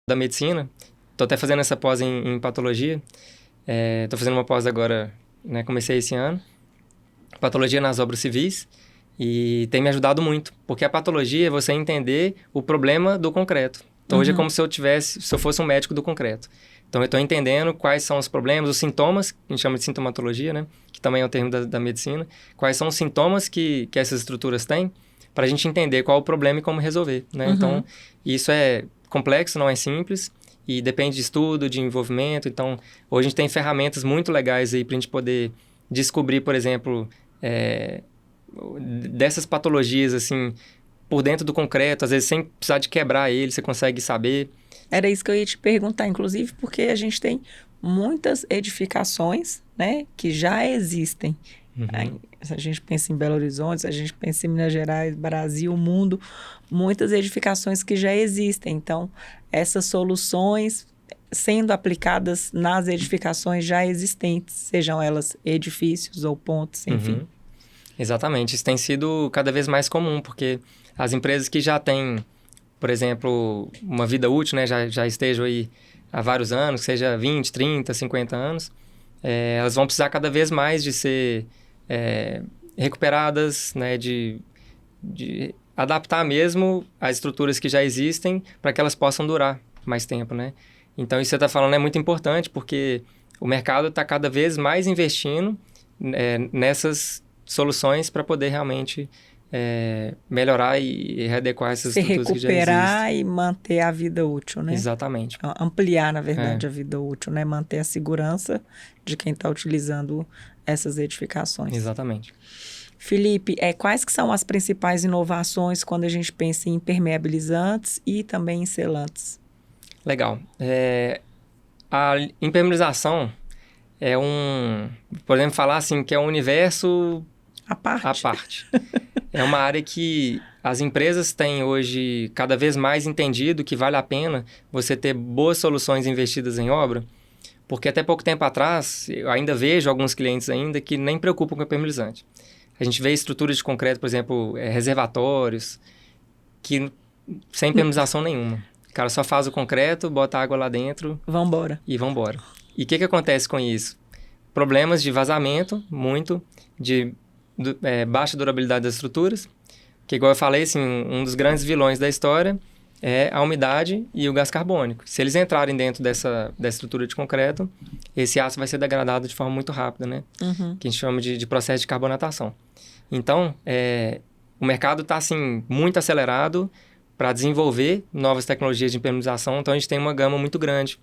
da medicina. Estou até fazendo essa pós em patologia. Estou fazendo uma pós agora, né? Comecei esse ano. Patologia nas obras civis. E tem me ajudado muito. Porque a patologia é você entender o problema do concreto. Então, hoje é como se eu fosse um médico do concreto. Então, eu estou entendendo quais são os problemas, os sintomas, que a gente chama de sintomatologia, né? Que também é um termo da medicina. Quais são os sintomas que essas estruturas têm, para a gente entender qual o problema e como resolver, né? Então, isso é complexo, não é simples, e depende de estudo, de envolvimento. Então, hoje a gente tem ferramentas muito legais aí para a gente poder descobrir, por exemplo, dessas patologias, assim, por dentro do concreto, às vezes sem precisar de quebrar ele, você consegue saber. Era isso que eu ia te perguntar, inclusive, porque a gente tem muitas edificações, né, que já existem. Se a gente pensa em Belo Horizonte, se a gente pensa em Minas Gerais, Brasil, mundo, muitas edificações que já existem. Então, essas soluções sendo aplicadas nas edificações já existentes, sejam elas edifícios ou pontes, enfim. Exatamente, isso tem sido cada vez mais comum, porque as empresas que já têm, por exemplo, uma vida útil, né, já estejam aí há vários anos, seja 20, 30, 50 anos, elas vão precisar cada vez mais de ser recuperadas, né, de adaptar mesmo as estruturas que já existem para que elas possam durar mais tempo, né? Então, isso que você está falando é muito importante, porque o mercado está cada vez mais investindo nessas soluções para poder realmente melhorar e readequar essas estruturas que já existem. Se recuperar e manter a vida útil, né? Exatamente. Ampliar, na verdade, a vida útil, né? Manter a segurança de quem está utilizando essas edificações. Exatamente. Felipe, quais que são as principais inovações quando a gente pensa em impermeabilizantes e também em selantes? Legal. A impermeabilização podemos falar assim, que é um universo à parte. É uma área que as empresas têm hoje cada vez mais entendido que vale a pena você ter boas soluções investidas em obra, porque até pouco tempo atrás, eu ainda vejo alguns clientes ainda que nem preocupam com o impermeabilizante. A gente vê estruturas de concreto, por exemplo, reservatórios, que sem impermeabilização nenhuma. O cara só faz o concreto, bota água lá dentro... Vambora. E vambora. E o que acontece com isso? Problemas de vazamento, muito, de baixa durabilidade das estruturas, que igual eu falei, assim, um dos grandes vilões da história é a umidade e o gás carbônico. Se eles entrarem dentro dessa estrutura de concreto, esse aço vai ser degradado de forma muito rápida, né? Que a gente chama de processo de carbonatação. Então, o mercado está, assim, muito acelerado para desenvolver novas tecnologias de impermeabilização, então a gente tem uma gama muito grande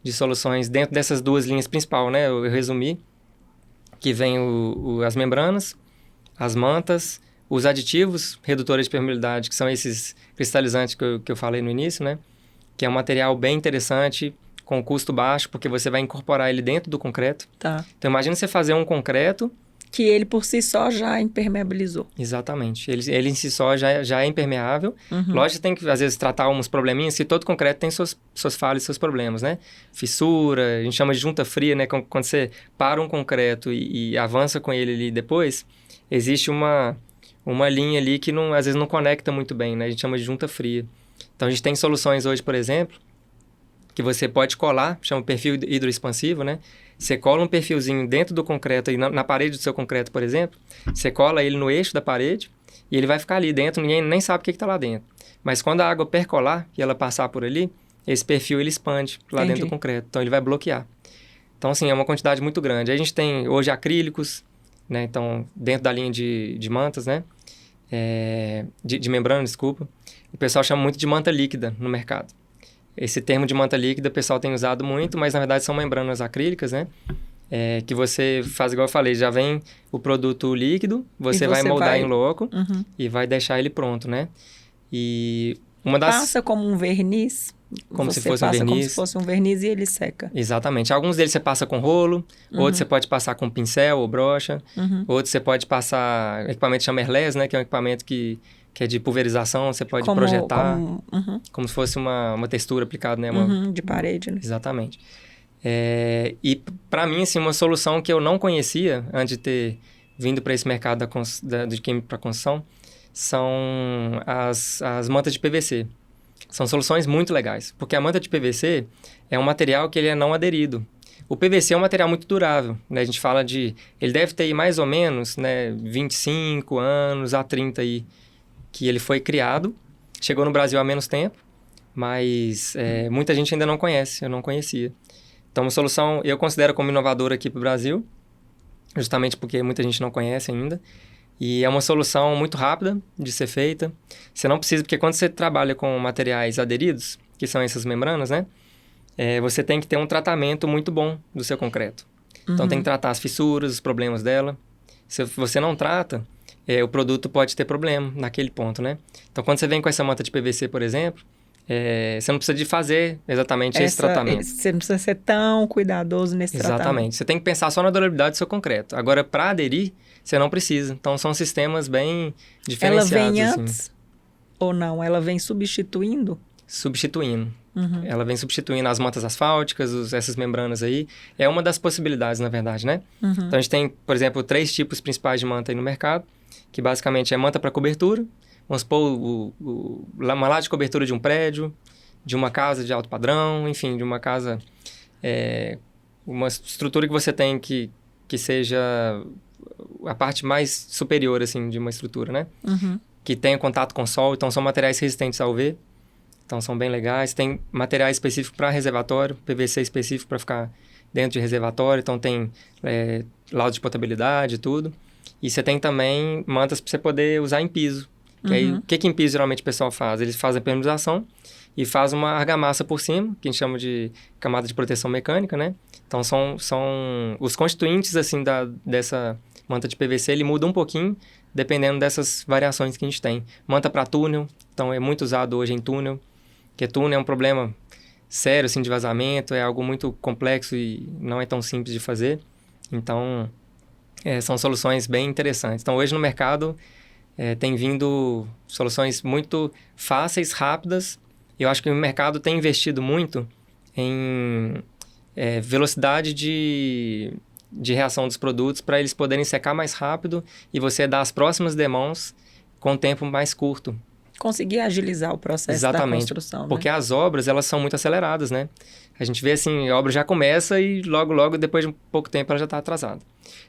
de soluções dentro dessas duas linhas principais, né? Eu resumi, que vem as membranas, as mantas, os aditivos redutores de permeabilidade, que são esses cristalizantes que eu falei no início, né? Que é um material bem interessante, com custo baixo, porque você vai incorporar ele dentro do concreto. Tá. Então, imagina você fazer um concreto... Que ele por si só já impermeabilizou. Exatamente. Ele em si só já é impermeável. Lógico que tem que, às vezes, tratar uns probleminhas, que todo concreto tem suas falhas e seus problemas, né? Fissura, a gente chama de junta fria, né? Quando você para um concreto e avança com ele ali depois, existe uma linha ali que às vezes não conecta muito bem, né? A gente chama de junta fria. Então, a gente tem soluções hoje, por exemplo, que você pode colar, chama perfil hidroexpansivo, né? Você cola um perfilzinho dentro do concreto, aí na parede do seu concreto, por exemplo, você cola ele no eixo da parede e ele vai ficar ali dentro, ninguém nem sabe o que está lá dentro. Mas quando a água percolar e ela passar por ali, esse perfil ele expande lá dentro do concreto, então ele vai bloquear. Então, assim, é uma quantidade muito grande. Aí a gente tem hoje acrílicos, né? Então, dentro da linha de mantas, né? De membrana, desculpa. O pessoal chama muito de manta líquida no mercado. Esse termo de manta líquida o pessoal tem usado muito, mas na verdade são membranas acrílicas, né? Que você faz igual eu falei, já vem o produto líquido, você vai moldar em loco e vai deixar ele pronto, né? E uma das... Passa como um verniz. Como se fosse um verniz. Como se fosse um verniz e ele seca. Exatamente. Alguns deles você passa com rolo, outros você pode passar com pincel ou brocha, outros você pode passar equipamento chama airless, né? Que é um equipamento que é de pulverização, você pode projetar como se fosse uma textura aplicada, né? De parede, né? Exatamente. E para mim, assim, uma solução que eu não conhecia antes de ter vindo para esse mercado de química para construção são as mantas de PVC. São soluções muito legais, porque a manta de PVC é um material que ele é não aderido. O PVC é um material muito durável, né? A gente fala de... Ele deve ter aí mais ou menos, né, 25 anos a 30 aí que ele foi criado. Chegou no Brasil há menos tempo, mas muita gente ainda não conhece, eu não conhecia. Então, uma solução eu considero como inovadora aqui para o Brasil, justamente porque muita gente não conhece ainda. E é uma solução muito rápida de ser feita. Você não precisa, porque quando você trabalha com materiais aderidos, que são essas membranas, né? Você tem que ter um tratamento muito bom do seu concreto. Então, tem que tratar as fissuras, os problemas dela. Se você não trata, o produto pode ter problema naquele ponto, né? Então, quando você vem com essa manta de PVC, por exemplo, você não precisa de fazer exatamente esse tratamento. Você não precisa ser tão cuidadoso nesse tratamento. Exatamente. Você tem que pensar só na durabilidade do seu concreto. Agora, para aderir, você não precisa. Então, são sistemas bem diferenciados. Ela vem assim. antes ou não? Ela vem substituindo? Substituindo. Ela vem substituindo as mantas asfálticas, essas membranas aí. É uma das possibilidades, na verdade, né? Então, a gente tem, por exemplo, 3 tipos principais de manta aí no mercado, que basicamente é manta para cobertura. Vamos supor, uma laje de cobertura de um prédio, de uma casa de alto padrão, enfim, de uma casa... uma estrutura que você tem que seja a parte mais superior, assim, de uma estrutura, né? Que tenha contato com o sol. Então, são materiais resistentes ao UV. Então, são bem legais. Tem material específico para reservatório, PVC específico para ficar dentro de reservatório. Então, tem laudo de potabilidade e tudo. E você tem também mantas para você poder usar em piso. Que aí, o que em piso geralmente o pessoal faz? Eles fazem a permeabilização e faz uma argamassa por cima, que a gente chama de camada de proteção mecânica, né? Então, são os constituintes, assim, dessa manta de PVC, ele muda um pouquinho, dependendo dessas variações que a gente tem. Manta para túnel, então é muito usado hoje em túnel, porque túnel é um problema sério, assim, de vazamento, é algo muito complexo e não é tão simples de fazer. Então, são soluções bem interessantes. Então, hoje no mercado, tem vindo soluções muito fáceis, rápidas. Eu acho que o mercado tem investido muito em velocidade de reação dos produtos para eles poderem secar mais rápido e você dar as próximas demãos com tempo mais curto. Conseguir agilizar o processo da construção, porque né? as obras, elas são muito aceleradas, né? A gente vê assim, a obra já começa e logo, depois de um pouco tempo, ela já está atrasada.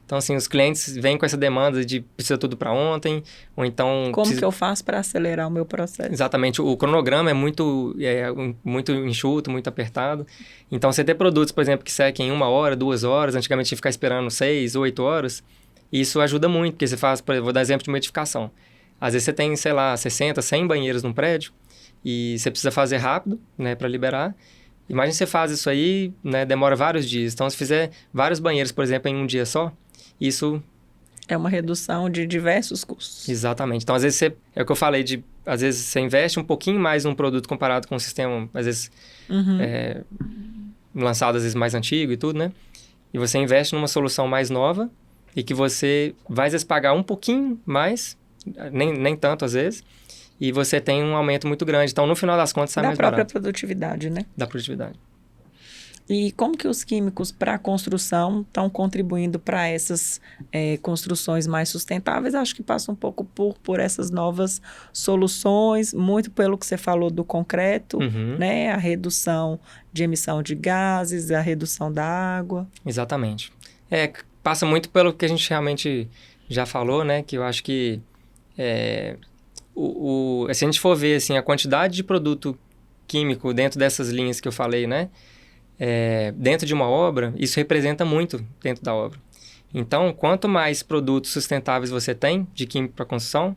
Então, assim, os clientes vêm com essa demanda de precisa tudo para ontem, ou então... Como que eu faço para acelerar o meu processo? Exatamente. O cronograma é muito enxuto, muito apertado. Então, você ter produtos, por exemplo, que sequem em 1 hora, 2 horas, antigamente tinha que ficar esperando 6, 8 horas, isso ajuda muito, porque você faz, por exemplo, vou dar exemplo de uma edificação. Às vezes você tem, sei lá, 60, 100 banheiros num prédio e você precisa fazer rápido, né, para liberar. Imagina você faz isso aí, né, demora vários dias. Então, se fizer vários banheiros, por exemplo, em um dia só, isso... É uma redução de diversos custos. Exatamente. Então, às vezes, é o que eu falei, às vezes você investe um pouquinho mais num produto comparado com um sistema, às vezes, lançado, às vezes, mais antigo e tudo, né? E você investe numa solução mais nova e que você vai, às vezes, pagar um pouquinho mais, nem tanto, às vezes, e você tem um aumento muito grande. Então, no final das contas, sai mais barato. Da própria produtividade, né? Da produtividade. E como que os químicos para a construção estão contribuindo para essas construções mais sustentáveis? Acho que passa um pouco por essas novas soluções, muito pelo que você falou do concreto, né? A redução de emissão de gases, a redução da água. Exatamente. Passa muito pelo que a gente realmente já falou, né? Que eu acho que se a gente for ver assim, a quantidade de produto químico dentro dessas linhas que eu falei, né? Dentro de uma obra, isso representa muito dentro da obra. Então, quanto mais produtos sustentáveis você tem de químico para construção,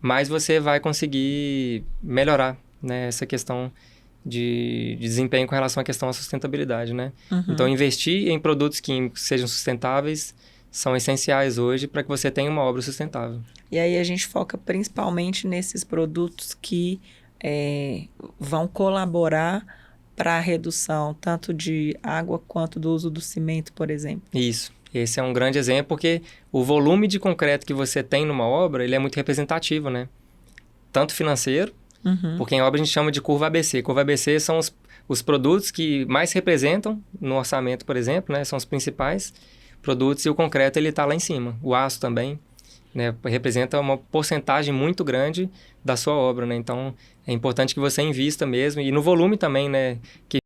mais você vai conseguir melhorar, né, essa questão de desempenho com relação à questão da sustentabilidade, né? Então, investir em produtos químicos que sejam sustentáveis são essenciais hoje para que você tenha uma obra sustentável. E aí a gente foca principalmente nesses produtos que vão colaborar para a redução tanto de água quanto do uso do cimento, por exemplo. Isso. Esse é um grande exemplo porque o volume de concreto que você tem numa obra, ele é muito representativo, né? Tanto financeiro, porque em obra a gente chama de curva ABC. Curva ABC são os produtos que mais representam no orçamento, por exemplo, né? São os principais produtos e o concreto ele está lá em cima. O aço também. né? Representa uma porcentagem muito grande da sua obra, né? Então, é importante que você invista mesmo, e no volume também, né? Que